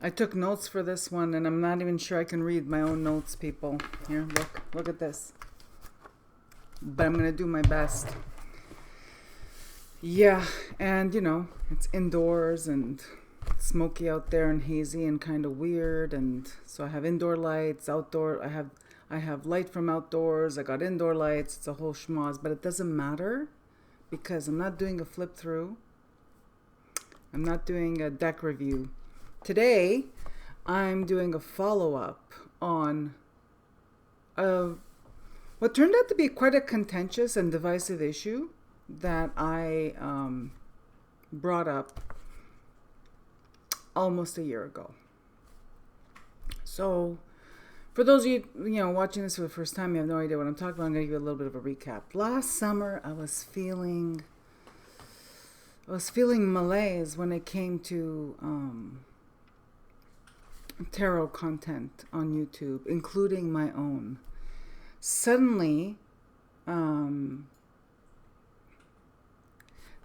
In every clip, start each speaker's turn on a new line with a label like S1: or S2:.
S1: I took notes for this one, and I'm not even sure I can read my own notes, people. Here, look at this. But I'm gonna do my best. Yeah, and it's indoors and smoky out there and hazy and kind of weird, and so I have indoor lights, outdoor. I have light from outdoors. I got indoor lights. It's a whole schmoz, but it doesn't matter because I'm not doing a flip through. I'm not doing a deck review. Today, I'm doing a follow-up on what turned out to be quite a contentious and divisive issue that I brought up almost a year ago. So, for those of you watching this for the first time, you have no idea what I'm talking about. I'm going to give you a little bit of a recap. Last summer, I was feeling malaise when it came to tarot content on YouTube, including my own. Suddenly,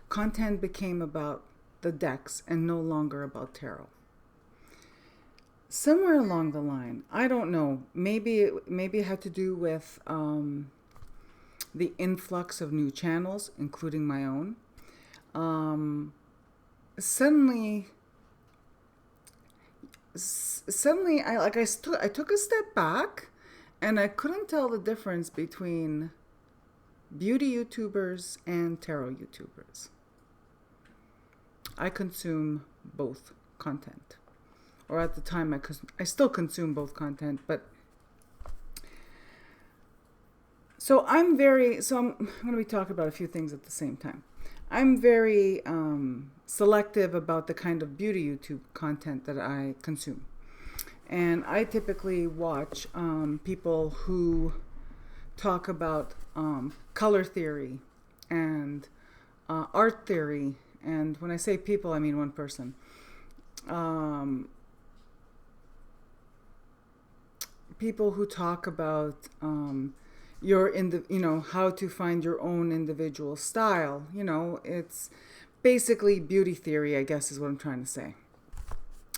S1: content became about the decks and no longer about tarot. Somewhere along the line, I don't know, maybe it had to do with the influx of new channels, including my own. Suddenly, I took a step back, and I couldn't tell the difference between beauty YouTubers and tarot YouTubers. I consume both content, or at the time I still consume both content, but I'm going to be talking about a few things at the same time. I'm very selective about the kind of beauty YouTube content that I consume. And I typically watch people who talk about color theory and art theory. And when I say people, I mean one person. People who talk about how to find your own individual style. It's basically beauty theory, I guess is what I'm trying to say.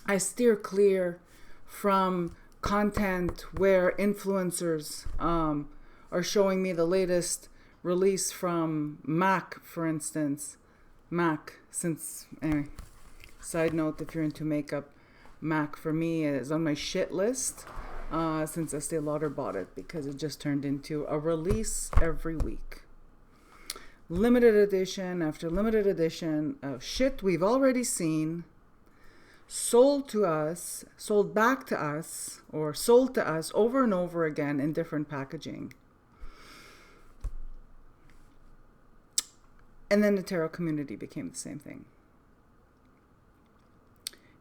S1: I steer clear from content where influencers are showing me the latest release from MAC, for instance. MAC, anyway, side note, if you're into makeup, MAC for me is on my shit list since Estee Lauder bought it, because it just turned into a release every week. Limited edition after limited edition of shit we've already seen, sold back to us, or sold to us over and over again in different packaging. And then the tarot community became the same thing.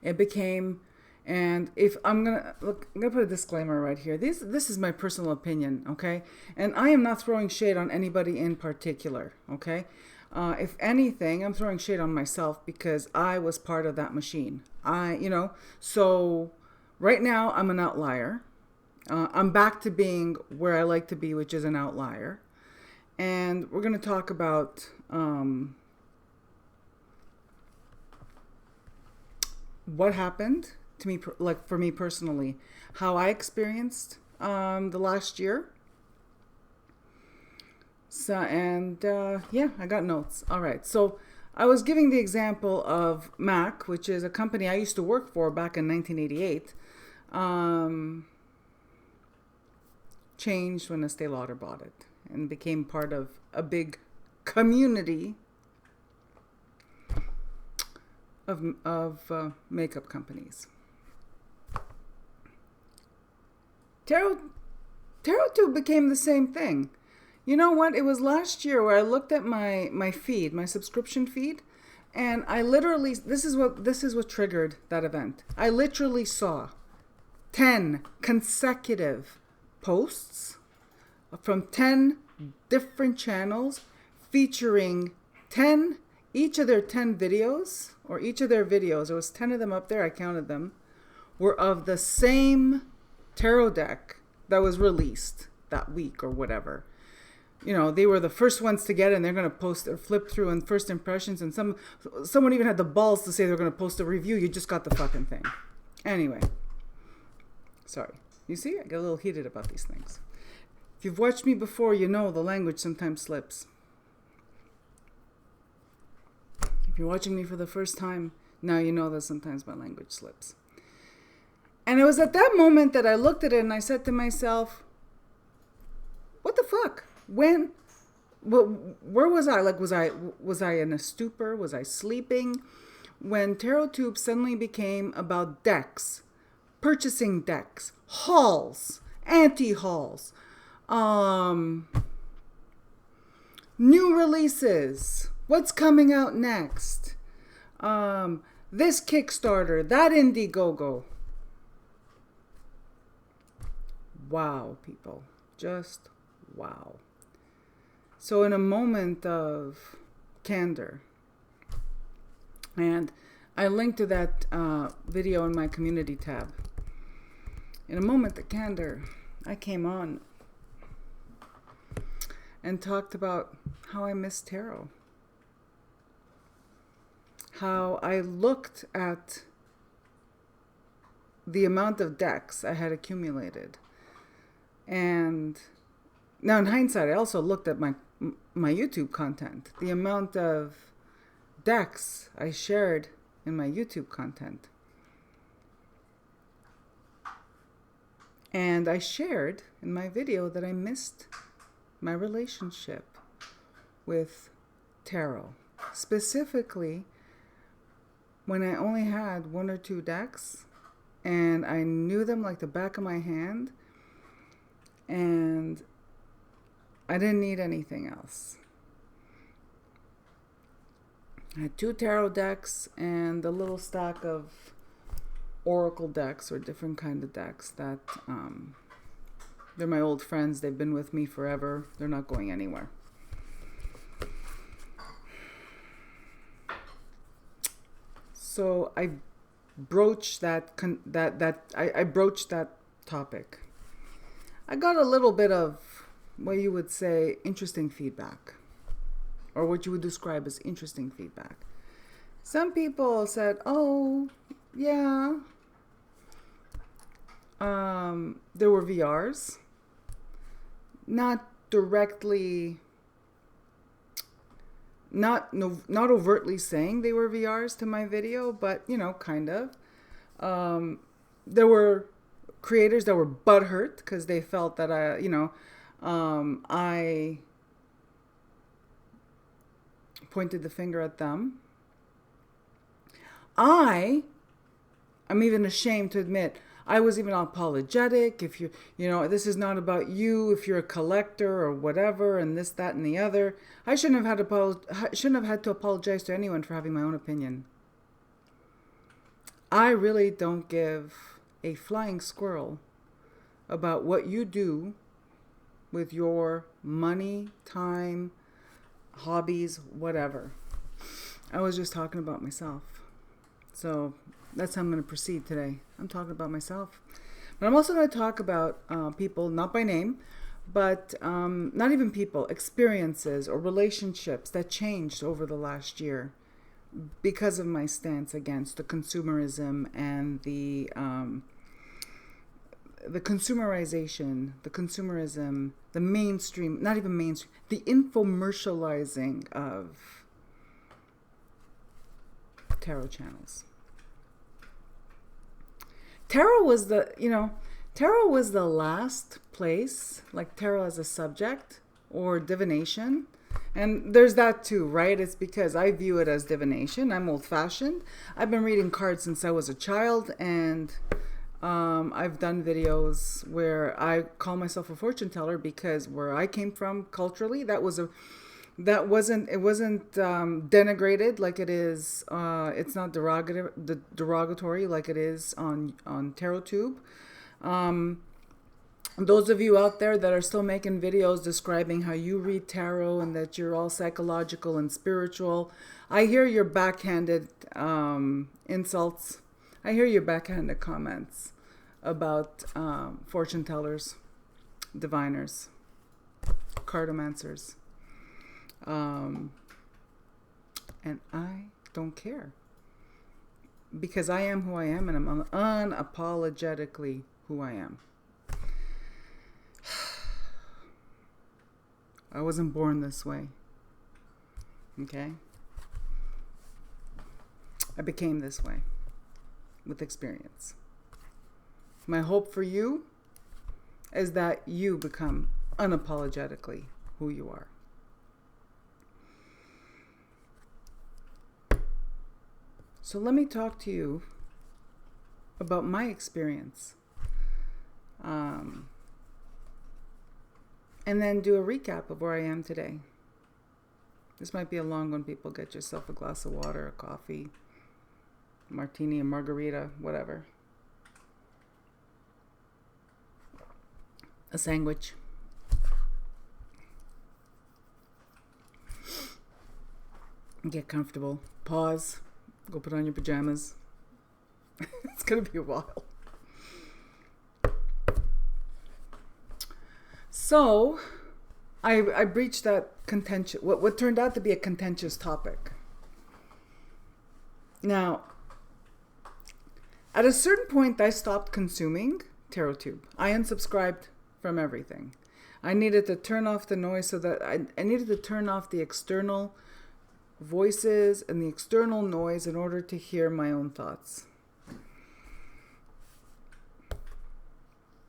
S1: It became, and if I'm gonna put a disclaimer right here. This is my personal opinion, okay? And I am not throwing shade on anybody in particular, okay? If anything, I'm throwing shade on myself because I was part of that machine. So right now I'm an outlier. I'm back to being where I like to be, which is an outlier. And we're going to talk about what happened to me, for me personally, how I experienced the last year. So, I got notes. All right. So I was giving the example of MAC, which is a company I used to work for back in 1988. Changed when Estee Lauder bought it and became part of a big community of makeup companies. Tarot too became the same thing. You know what? It was last year where I looked at my feed, my subscription feed, and I literally, this is what triggered that event. I literally saw 10 consecutive posts from 10 different channels featuring each of their 10 videos, or each of their videos, there was 10 of them up there, I counted them, were of the same tarot deck that was released that week or whatever. They were the first ones to get it, and they're going to post their flip through and first impressions, and someone even had the balls to say they're going to post a review. You just got the fucking thing. Anyway, sorry. You see, I get a little heated about these things. If you've watched me before, you know the language sometimes slips. If you're watching me for the first time, now you know that sometimes my language slips. And it was at that moment that I looked at it and I said to myself, what the fuck? Where was I? Like, was I in a stupor? Was I sleeping? When Tarot Tube suddenly became about decks, purchasing decks, hauls, anti-hauls, new releases, what's coming out next, this Kickstarter, that Indiegogo. Wow, people, just wow. So in a moment of candor, and I linked to that video in my community tab. In a moment of candor, I came on and talked about how I miss tarot. How I looked at the amount of decks I had accumulated. And now in hindsight, I also looked at my YouTube content. The amount of decks I shared in my YouTube content. And I shared in my video that I missed my relationship with tarot. Specifically, when I only had 1 or 2 decks and I knew them like the back of my hand and I didn't need anything else. I had 2 tarot decks and a little stack of oracle decks or different kind of decks that they're my old friends. They've been with me forever. They're not going anywhere. So I broached I broached that topic. I got a little bit of what you would say interesting feedback, or what you would describe as interesting feedback. Some people said, "Oh, yeah, there were VRs, not directly, not overtly saying they were VRs to my video, but kind of. There were creators that were butthurt because they felt that I pointed the finger at them. I'm even ashamed to admit I was even apologetic. If this is not about you. If you're a collector or whatever, and this, that, and the other, I shouldn't have had to apologize to anyone for having my own opinion. I really don't give a flying squirrel about what you do with your money, time, hobbies, whatever. I was just talking about myself. So that's how I'm going to proceed today. I'm talking about myself. But I'm also going to talk about people, not by name, but not even people, experiences or relationships that changed over the last year because of my stance against the consumerism and the consumerization, the consumerism, the mainstream, not even mainstream, the infomercializing of tarot channels. Tarot was the last place, like tarot as a subject or divination. And there's that too, right? It's because I view it as divination. I'm old-fashioned. I've been reading cards since I was a child, and I've done videos where I call myself a fortune teller because where I came from culturally, it wasn't denigrated like it is. It's not derogatory like it is on Tarot Tube. Those of you out there that are still making videos describing how you read tarot and that you're all psychological and spiritual, I hear your backhanded insults. I hear your backhanded comments about fortune tellers, diviners, cartomancers. And I don't care. because I am who I am, and I'm unapologetically who I am. I wasn't born this way. Okay? I became this way with experience. My hope for you is that you become unapologetically who you are. So let me talk to you about my experience. And then do a recap of where I am today. This might be a long one, people. Get yourself a glass of water, a coffee, a martini, a margarita, whatever. A sandwich. Get comfortable. Pause. Go put on your pajamas. It's going to be a while. So, I breached that contentious, what turned out to be a contentious topic. Now, at a certain point, I stopped consuming TarotTube. I unsubscribed from everything. I needed to turn off the noise so that I needed to turn off the external voices and the external noise in order to hear my own thoughts.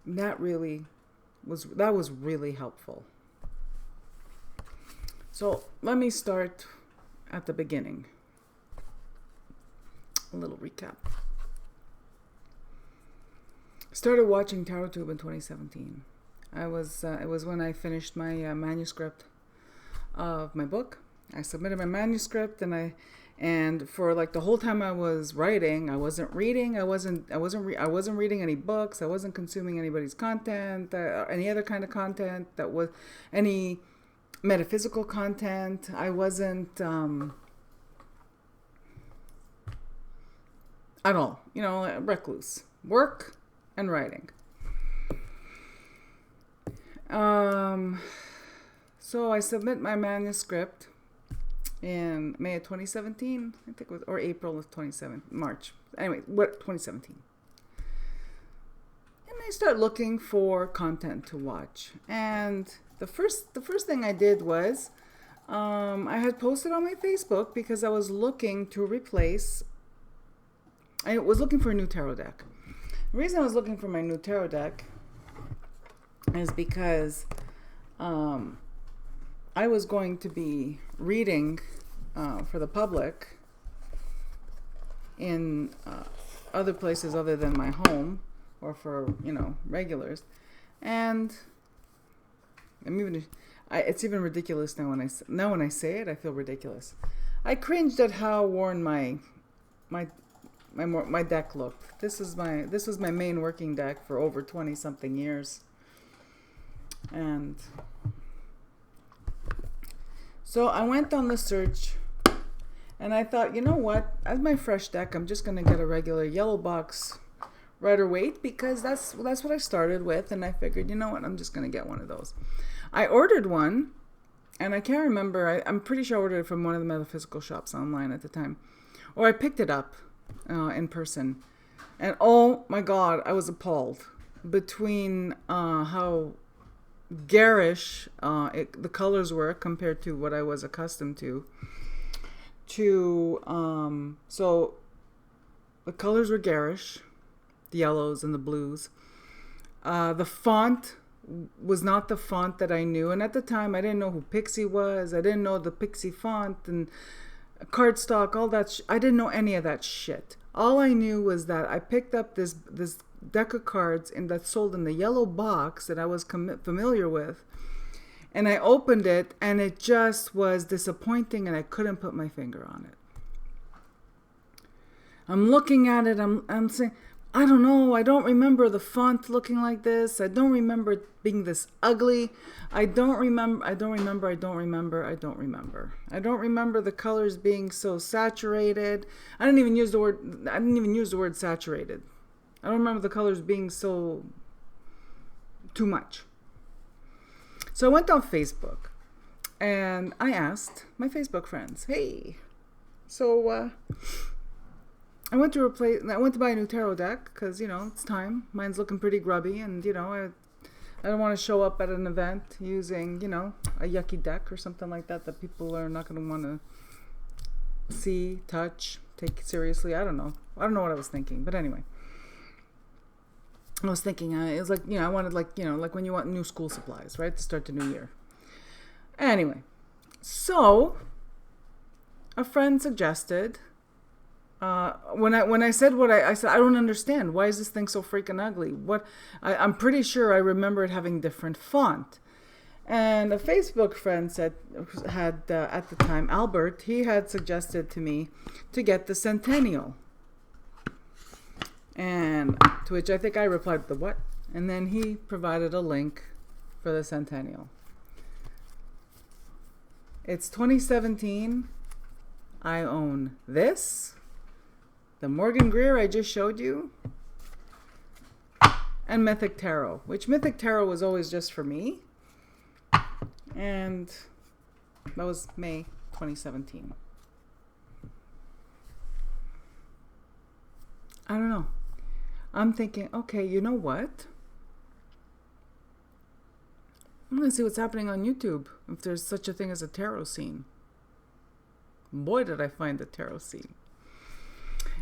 S1: That was really helpful. So let me start at the beginning. A little recap. Started watching TarotTube in 2017. It was when I finished my manuscript of my book. I submitted my manuscript, and for like the whole time I was writing, I wasn't reading. I wasn't reading any books. I wasn't consuming anybody's content, any other kind of content that was any metaphysical content. I wasn't at all. Recluse. Work and writing. So I submit my manuscript in May of 2017, I think it was, or April of 2017, March. Anyway, 2017. And I start looking for content to watch. And the first thing I did was, I had posted on my Facebook because I was looking to replace, I was looking for a new tarot deck. The reason I was looking for my new tarot deck is because I was going to be reading for the public in other places other than my home, or for regulars, and it's even ridiculous now when I say it. I feel ridiculous. I cringed at how worn my deck looked. This was my main working deck for over 20 something years. And so I went on the search, and I thought, you know what? As my fresh deck, I'm just going to get a regular yellow box Rider-Waite, because that's what I started with, and I figured, you know what? I'm just going to get one of those. I ordered one, and I can't remember. I'm pretty sure I ordered it from one of the metaphysical shops online at the time, or I picked it up in person, and oh my God, I was appalled between how garish the colors were compared to what I was accustomed to. So the colors were garish, the yellows and the blues. The font was not the font that I knew, and at the time I didn't know who Pixie was. I didn't know the Pixie font and cardstock, all that. I didn't know any of that shit. All I knew was that I picked up this deck of cards that sold in the yellow box that I was familiar with, and I opened it, and it just was disappointing, and I couldn't put my finger on it. I'm looking at it, I'm saying, I don't know, I don't remember the font looking like this. I don't remember it being this ugly. I don't remember the colors being so saturated. I didn't even use the word saturated. I don't remember the colors being so too much. So I went on Facebook, and I asked my Facebook friends, hey, so I went to buy a new tarot deck because, it's time. Mine's looking pretty grubby, and, I don't want to show up at an event using, a yucky deck or something like that people are not going to want to see, touch, take seriously. I don't know what I was thinking, but anyway. I was thinking, it was like, I wanted like when you want new school supplies, right? To start the new year. Anyway, so a friend suggested, when I said what I said, I don't understand. Why is this thing so freaking ugly? I'm pretty sure I remember it having different font. And a Facebook friend had at the time, Albert, he had suggested to me to get the Centennial. And to which I think I replied, the what? And then he provided a link for the Centennial. It's 2017. I own this, the Morgan Greer I just showed you, and Mythic Tarot, which Mythic Tarot was always just for me. And that was May 2017. I don't know. I'm thinking, okay, you know what? I'm going to see what's happening on YouTube, if there's such a thing as a tarot scene. Boy, did I find the tarot scene.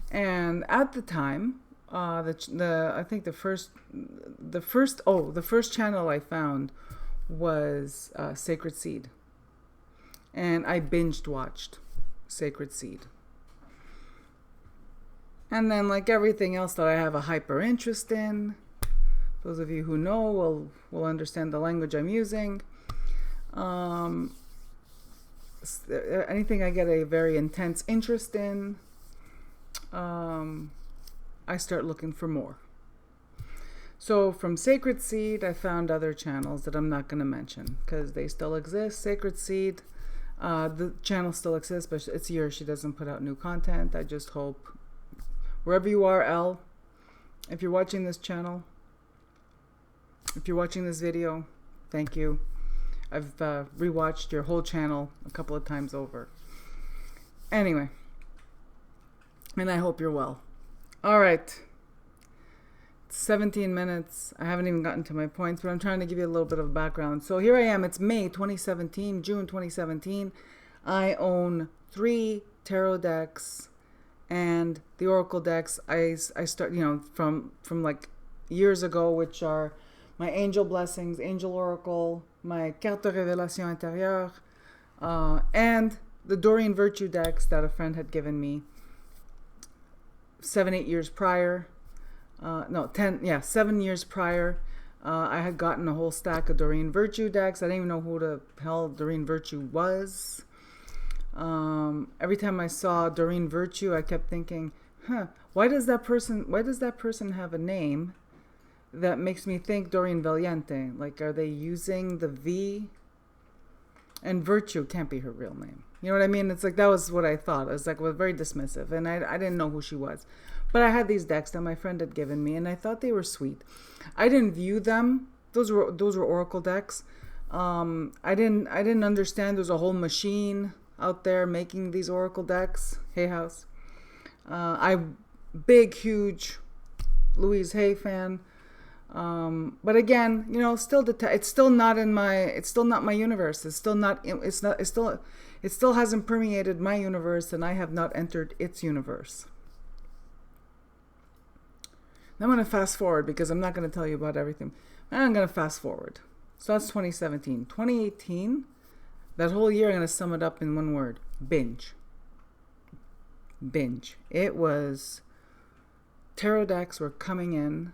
S1: And at the time, I think the first channel I found was Sacred Seed. And I binged watched Sacred Seed. And then, like everything else that I have a hyper interest in, those of you who know will understand the language I'm using. Anything I get a very intense interest in, I start looking for more. So from Sacred Seed, I found other channels that I'm not going to mention because they still exist. Sacred Seed, the channel still exists, but it's years she doesn't put out new content. I just hope, wherever you are, Elle, if you're watching this channel, if you're watching this video, thank you. I've rewatched your whole channel a couple of times over. Anyway, and I hope you're well. All right. 17 minutes. I haven't even gotten to my points, but I'm trying to give you a little bit of background. So here I am. It's May 2017, June 2017. I own 3 tarot decks and the oracle decks. I start, from like years ago, which are my Angel Blessings, Angel Oracle, my Carte de Révélation Intérieure, and the Doreen Virtue decks that a friend had given me 7 years prior. 7 years prior, I had gotten a whole stack of Doreen Virtue decks. I didn't even know who the hell Doreen Virtue was. Every time I saw Doreen Virtue, I kept thinking, why does that person have a name that makes me think Doreen Valiente? Like, are they using the V? And Virtue can't be her real name. You know what I mean? It's like, that was what I thought. I was like, very dismissive, and I didn't know who she was. But I had these decks that my friend had given me, and I thought they were sweet. I didn't view them. Those were oracle decks. I didn't understand there's a whole machine out there making these oracle decks. Hay House. I'm huge Louise Hay fan. But again, it's still not my universe. It still hasn't permeated my universe, and I have not entered its universe. I'm going to fast forward because I'm not going to tell you about everything. I'm going to fast forward. So that's 2017. 2018, that whole year, I'm going to sum it up in one word. Binge. Binge. It was, tarot decks were coming in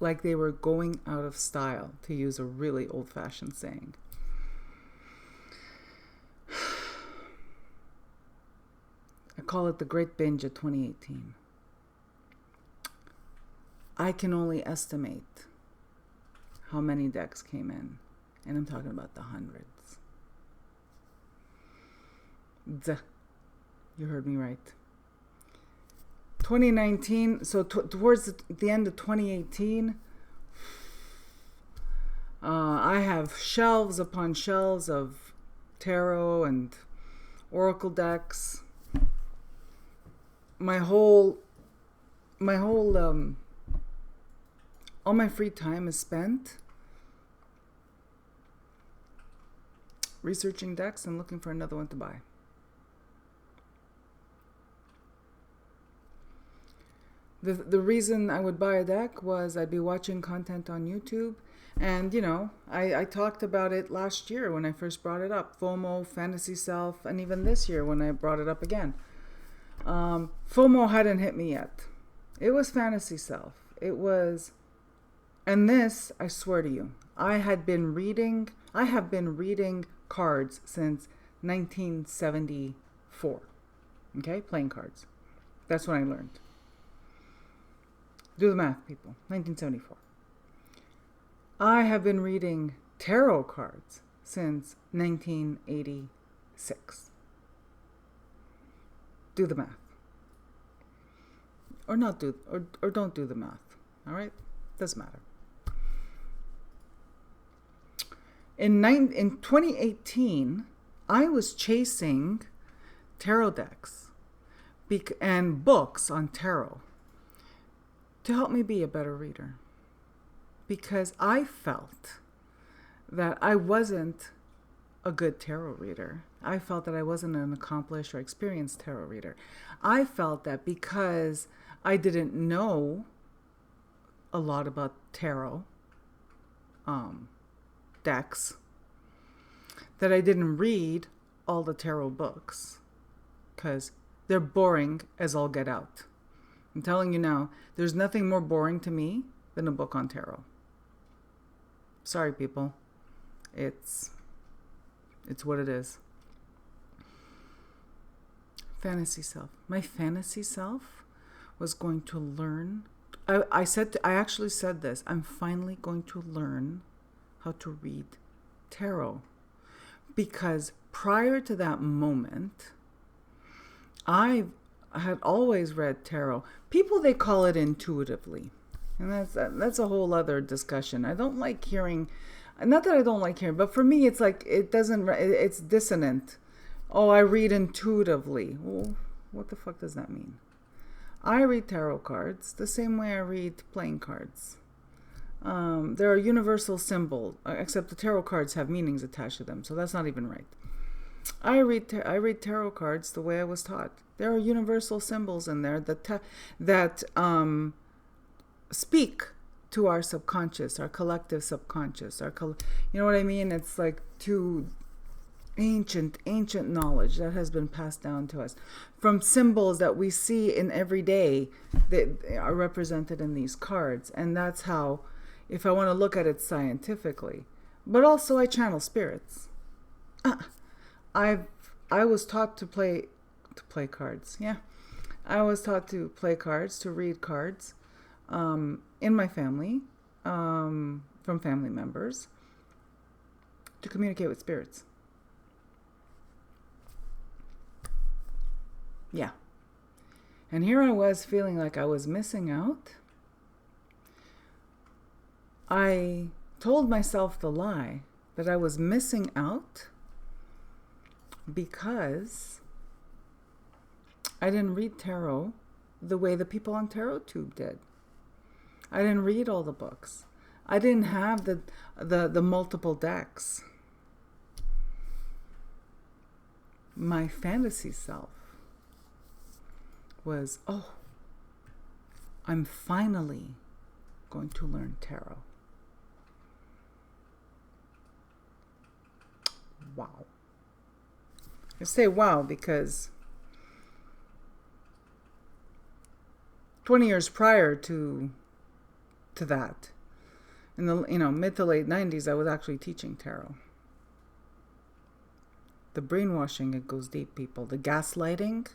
S1: like they were going out of style, to use a really old-fashioned saying. I call it the Great Binge of 2018. I can only estimate how many decks came in, and I'm talking about the hundreds. You heard me right. 2019, so towards the end of 2018, I have shelves upon shelves of tarot and oracle decks. my whole all my free time is spent researching decks and looking for another one to buy. The reason I would buy a deck was I'd be watching content on YouTube. And, I talked about it last year when I first brought it up. FOMO, fantasy self, and even this year when I brought it up again. FOMO hadn't hit me yet. It was fantasy self. It was... And this, I swear to you, I have been reading cards since 1974. Okay? Playing cards. That's when I learned. Do the math, people. 1974. I have been reading tarot cards since 1986. Do the math. Or not do, or don't do the math. All right? Doesn't matter. In 2018, I was chasing tarot decks and books on tarot to help me be a better reader. Because I felt that I wasn't a good tarot reader. I felt that I wasn't an accomplished or experienced tarot reader. I felt that because I didn't know a lot about tarot decks, that I didn't read all the tarot books because they're boring as all get out. I'm telling you now, there's nothing more boring to me than a book on tarot. Sorry, people. It's what it is. Fantasy self. My fantasy self was going to learn. I actually said this. I'm finally going to learn how to read tarot. Because prior to that moment, I had always read tarot. People, they call it intuitively. And that's a whole other discussion. I don't like hearing, not that I don't like hearing, but for me, it's like, it's dissonant. Oh, I read intuitively. Well, what the fuck does that mean? I read tarot cards the same way I read playing cards. There are universal symbols, except the tarot cards have meanings attached to them, so that's not even right. I read tarot cards the way I was taught. There are universal symbols in there that speak to our subconscious, our collective subconscious, you know what I mean? It's like to ancient knowledge that has been passed down to us from symbols that we see in every day that are represented in these cards. And that's how, if I want to look at it scientifically, but also I channel spirits. I was taught to play cards. Yeah. I was taught to play cards, to read cards, in my family, from family members, to communicate with spirits. Yeah. And here I was feeling like I was missing out. I told myself the lie that I was missing out because I didn't read tarot the way the people on TarotTube did. I didn't read all the books. I didn't have the multiple decks. My fantasy self was, oh, I'm finally going to learn tarot. Wow. I say wow because 20 years prior to that, in the mid to late 90s, I was actually teaching tarot. The brainwashing, it goes deep, people. The gaslighting.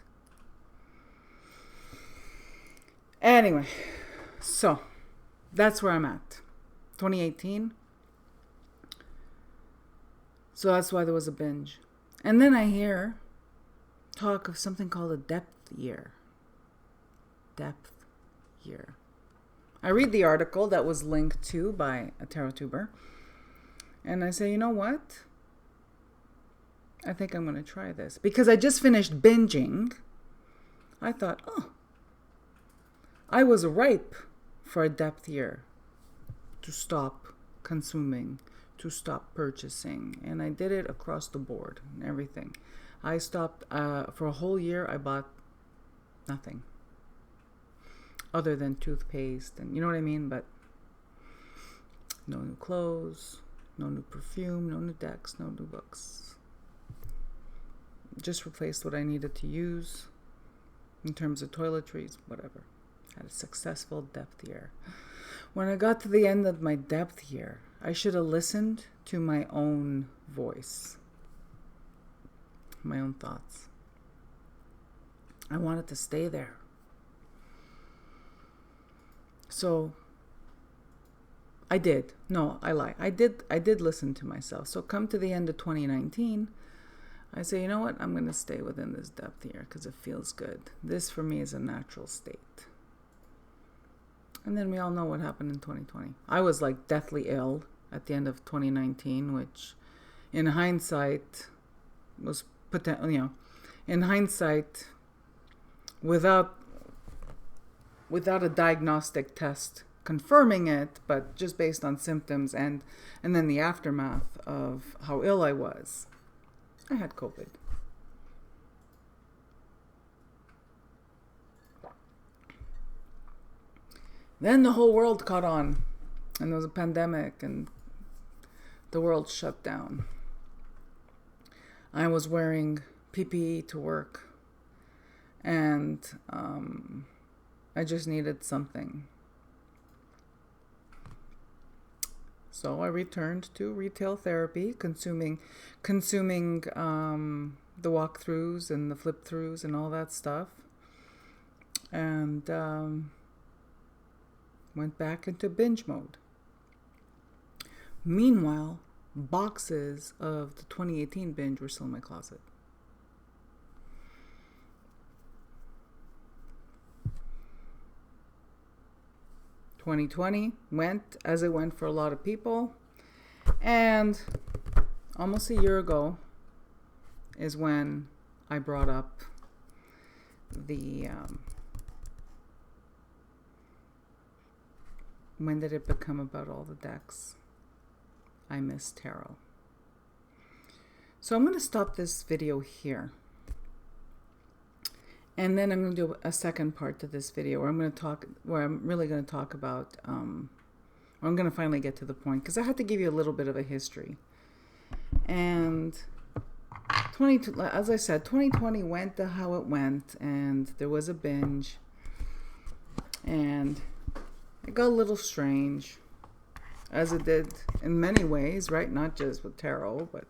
S1: Anyway, so that's where I'm at. 2018. So that's why there was a binge. And then I hear talk of something called a depth year. Depth year. I read the article that was linked to by a tarot tuber. And I say, you know what? I think I'm going to try this. Because I just finished binging. I thought, oh, I was ripe for a depth year to stop consuming, to stop purchasing. And I did it across the board and everything. I stopped, for a whole year, I bought nothing other than toothpaste and you know what I mean? But no new clothes, no new perfume, no new decks, no new books. Just replaced what I needed to use in terms of toiletries, whatever. Had a successful depth year. When I got to the end of my depth year, I should have listened to my own voice, my own thoughts. I wanted to stay there. So I did. No, I lie. I did listen to myself. So come to the end of 2019, I say, you know what? I'm going to stay within this depth here because it feels good. This for me is a natural state. And then we all know what happened in 2020. I was like deathly ill at the end of 2019, which in hindsight was in hindsight, without a diagnostic test confirming it, but just based on symptoms and then the aftermath of how ill I was, I had COVID. Then the whole world caught on, and there was a pandemic, and the world shut down. I was wearing PPE to work, and I just needed something. So I returned to retail therapy, consuming the walkthroughs and the flip-throughs and all that stuff, and went back into binge mode. Meanwhile, boxes of the 2018 binge were still in my closet. (2020) went as it went for a lot of people, and almost a year ago is when I brought up the when did it become about all the decks? I miss tarot. So I'm going to stop this video here. And then I'm going to do a second part to this video where I'm really going to talk about, I'm going to finally get to the point because I had to give you a little bit of a history. And as I said, 2020 went to how it went, and there was a binge, and it got a little strange, as it did in many ways, right? Not just with tarot, but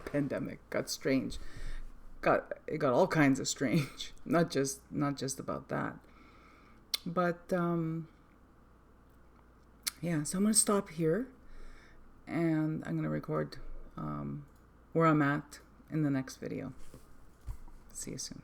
S1: pandemic got strange. It got all kinds of strange. Not just about that. But yeah, so I'm gonna stop here, and I'm gonna record where I'm at in the next video. See you soon.